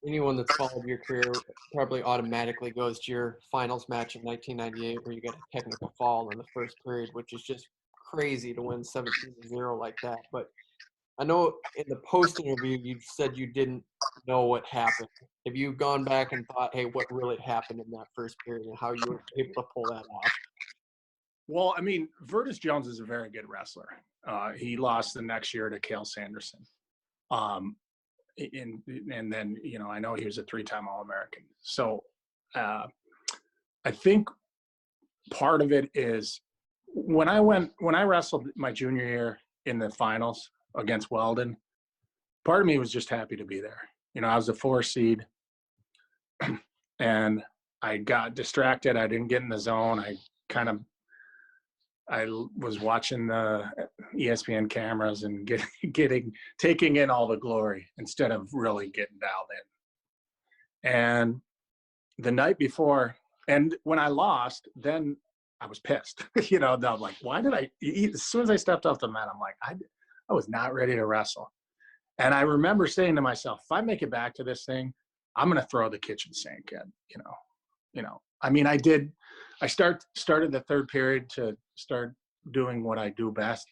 anyone that's followed your career probably automatically goes to your finals match in 1998 where you got a technical fall in the first period, which is just crazy to win 17-0 like that. But I know in the post interview you said you didn't know what happened. Have you gone back and thought, hey, what really happened in that first period and how you were able to pull that off? Well, I mean, Virtus Jones is a very good wrestler. He lost the next year to Cale Sanderson. Um, and then, I know he was a 3-time All-American. So I think part of it is when I wrestled my junior year in the finals against Weldon, part of me was just happy to be there. I was a 4 seed and I got distracted. I didn't get in the zone. I was watching the ESPN cameras and taking in all the glory instead of really getting dialed in. And the night before, and when I lost, then I was pissed. I'm like, why did I? As soon as I stepped off the mat, I'm like, I was not ready to wrestle. And I remember saying to myself, if I make it back to this thing, I'm going to throw the kitchen sink in. I mean, I did. I started the third period to start doing what I do best,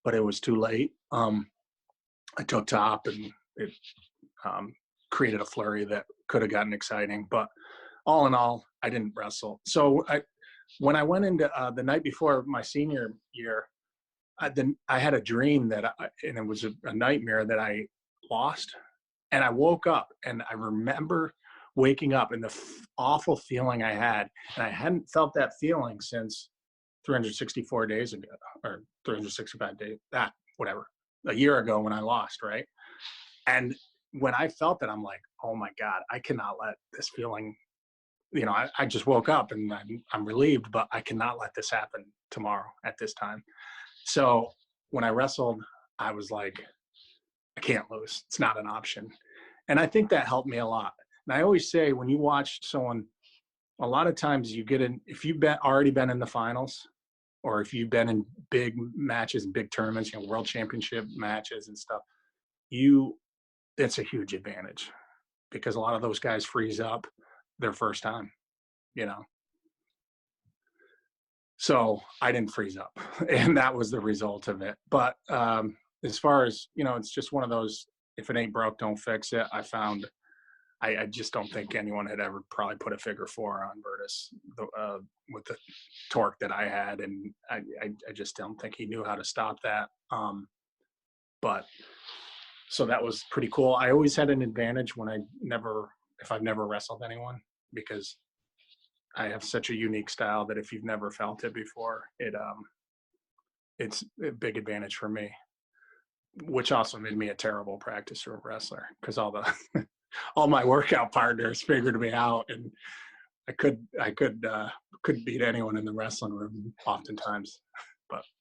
but it was too late. I took top and it created a flurry that could have gotten exciting. But all in all, I didn't wrestle. So when I went into the night before my senior year, I had a dream and it was a nightmare that I lost. And I woke up and I remember waking up and the awful feeling I had. And I hadn't felt that feeling since 364 days ago, or 365 days, a year ago when I lost, right? And when I felt that, I'm like, oh my God, I cannot let this feeling, I just woke up and I'm relieved, but I cannot let this happen tomorrow at this time. So when I wrestled, I was like, I can't lose. It's not an option. And I think that helped me a lot. And I always say, when you watch someone, a lot of times you get in, if you've already been in the finals, or if you've been in big matches and big tournaments, world championship matches and stuff, it's a huge advantage because a lot of those guys freeze up their first time, So I didn't freeze up, and that was the result of it. But as far as, it's just one of those, if it ain't broke, don't fix it. I found I just don't think anyone had ever probably put a figure 4 on Virtus with the torque that I had, and I just don't think he knew how to stop that. But so that was pretty cool. I always had an advantage if I've never wrestled anyone, because I have such a unique style that if you've never felt it before, it's a big advantage for me, which also made me a terrible practice wrestler because all my workout partners figured me out, and I couldn't beat anyone in the wrestling room oftentimes. But